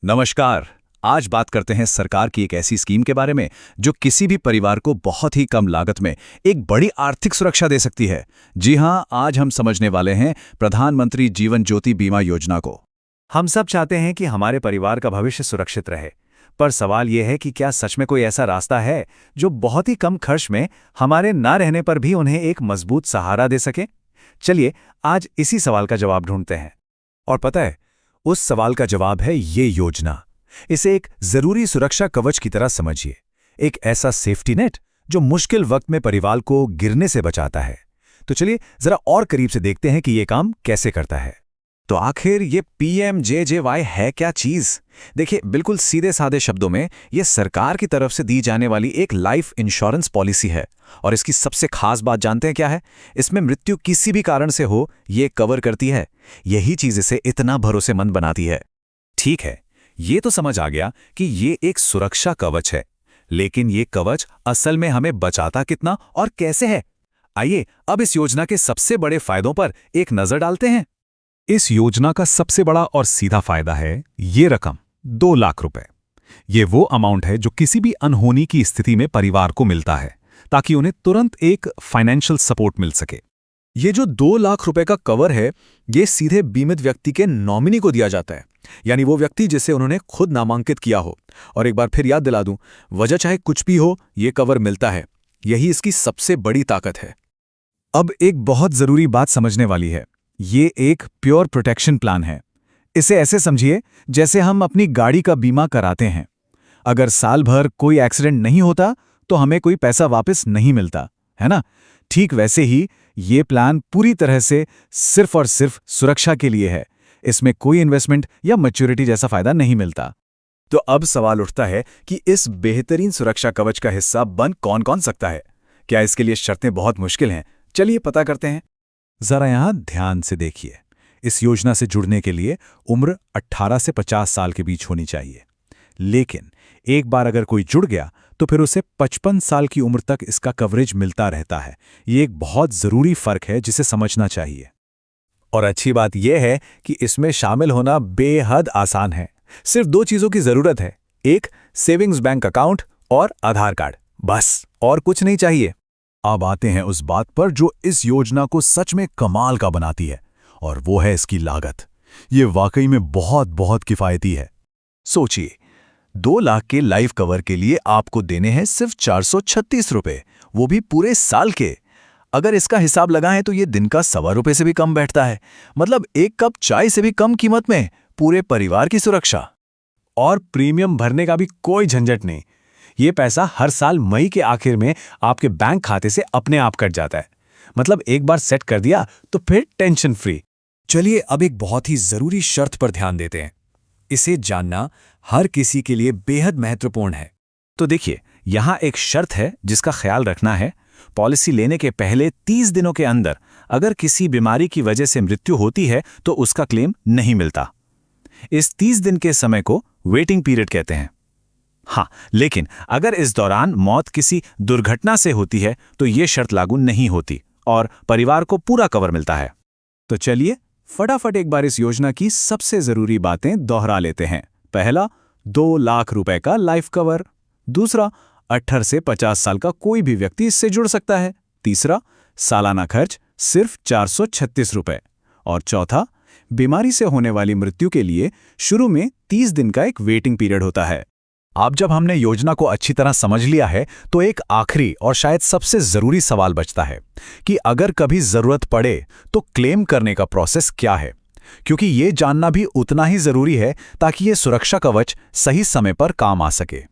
नमस्कार। आज बात करते हैं सरकार की एक ऐसी स्कीम के बारे में जो किसी भी परिवार को बहुत ही कम लागत में एक बड़ी आर्थिक सुरक्षा दे सकती है। जी हां, आज हम समझने वाले हैं प्रधानमंत्री जीवन ज्योति बीमा योजना को। हम सब चाहते हैं कि हमारे परिवार का भविष्य सुरक्षित रहे, पर सवाल यह है कि क्या सच में कोई ऐसा रास्ता है जो बहुत ही कम खर्च में हमारे ना रहने पर भी उन्हें एक मजबूत सहारा दे सके? चलिए आज इसी सवाल का जवाब ढूंढते हैं। और पता है, उस सवाल का जवाब है ये योजना। इसे एक जरूरी सुरक्षा कवच की तरह समझिए, एक ऐसा सेफ्टी नेट जो मुश्किल वक्त में परिवार को गिरने से बचाता है। तो चलिए जरा और करीब से देखते हैं कि ये काम कैसे करता है। तो आखिर ये PMJJY है क्या चीज? देखिए, बिल्कुल सीधे साधे शब्दों में ये सरकार की तरफ से दी जाने वाली एक लाइफ इंश्योरेंस पॉलिसी है। और इसकी सबसे खास बात जानते हैं क्या है? इसमें मृत्यु किसी भी कारण से हो, ये कवर करती है। यही चीज इसे इतना भरोसेमंद बनाती है। ठीक है, ये तो समझ आ गया कि ये एक सुरक्षा कवच है, लेकिन ये कवच असल में हमें बचाता कितना और कैसे है? आइए अब इस योजना के सबसे बड़े फायदों पर एक नजर डालते हैं। इस योजना का सबसे बड़ा और सीधा फायदा है ये रकम, 2 लाख रुपए। ये वो अमाउंट है जो किसी भी अनहोनी की स्थिति में परिवार को मिलता है, ताकि उन्हें तुरंत एक फाइनेंशियल सपोर्ट मिल सके। ये जो 2 लाख रुपए का कवर है, ये सीधे बीमित व्यक्ति के नॉमिनी को दिया जाता है, यानी वो व्यक्ति जिसे उन्होंने खुद नामांकित किया हो। और एक बार फिर याद दिला दूं, वजह चाहे कुछ भी हो, ये कवर मिलता है। यही इसकी सबसे बड़ी ताकत है। अब एक बहुत जरूरी बात समझने वाली है, ये एक प्योर प्रोटेक्शन प्लान है। इसे ऐसे समझिए जैसे हम अपनी गाड़ी का बीमा कराते हैं। अगर साल भर कोई एक्सीडेंट नहीं होता तो हमें कोई पैसा वापस नहीं मिलता, है ना? ठीक वैसे ही ये प्लान पूरी तरह से सिर्फ और सिर्फ सुरक्षा के लिए है। इसमें कोई इन्वेस्टमेंट या मैच्योरिटी जैसा फायदा नहीं मिलता। तो अब सवाल उठता है कि इस बेहतरीन सुरक्षा कवच का हिस्सा बन कौन कौन सकता है? क्या इसके लिए शर्तें बहुत मुश्किल हैं? चलिए पता करते हैं। जरा यहां ध्यान से देखिए। इस योजना से जुड़ने के लिए उम्र 18 से 50 साल के बीच होनी चाहिए। लेकिन एक बार अगर कोई जुड़ गया तो फिर उसे 55 साल की उम्र तक इसका कवरेज मिलता रहता है। ये एक बहुत जरूरी फर्क है जिसे समझना चाहिए। और अच्छी बात यह है कि इसमें शामिल होना बेहद आसान है। सिर्फ 2 चीजों की जरूरत है, एक सेविंग्स बैंक अकाउंट और आधार कार्ड, बस, और कुछ नहीं चाहिए। अब आते हैं उस बात पर जो इस योजना को सच में कमाल का बनाती है, और वो है इसकी लागत। ये वाकई में बहुत बहुत किफायती है। सोचिए, 2 लाख के लाइफ कवर के लिए आपको देने हैं सिर्फ 436 रुपए, वो भी पूरे साल के। अगर इसका हिसाब लगाएं तो ये दिन का ₹1.25 से भी कम बैठता है। मतलब 1 कप चाय से भी कम कीमत में पूरे परिवार की सुरक्षा। और प्रीमियम भरने का भी कोई झंझट नहीं। ये पैसा हर साल मई के आखिर में आपके बैंक खाते से अपने आप कट जाता है। मतलब एक बार सेट कर दिया तो फिर टेंशन फ्री। चलिए अब एक बहुत ही जरूरी शर्त पर ध्यान देते हैं। इसे जानना हर किसी के लिए बेहद महत्वपूर्ण है। तो देखिए, यहाँ एक शर्त है जिसका ख्याल रखना है। पॉलिसी लेने के पहले 30 दिनों के अंदर अगर किसी बीमारी की वजह से मृत्यु होती है तो उसका क्लेम नहीं मिलता। इस 30 दिन के समय को वेटिंग पीरियड कहते हैं। हाँ, लेकिन अगर इस दौरान मौत किसी दुर्घटना से होती है तो ये शर्त लागू नहीं होती और परिवार को पूरा कवर मिलता है। तो चलिए फटाफट एक बार इस योजना की सबसे जरूरी बातें दोहरा लेते हैं। पहला, 2 लाख रुपए का लाइफ कवर। दूसरा, 18 से 50 साल का कोई भी व्यक्ति इससे जुड़ सकता है। तीसरा, सालाना खर्च सिर्फ 436 रुपए। और चौथा, बीमारी से होने वाली मृत्यु के लिए शुरू में 30 दिन का एक वेटिंग पीरियड होता है। अब जब हमने योजना को अच्छी तरह समझ लिया है तो एक आखिरी और शायद सबसे जरूरी सवाल बचता है कि अगर कभी जरूरत पड़े तो क्लेम करने का प्रोसेस क्या है, क्योंकि ये जानना भी उतना ही जरूरी है ताकि ये सुरक्षा कवच सही समय पर काम आ सके।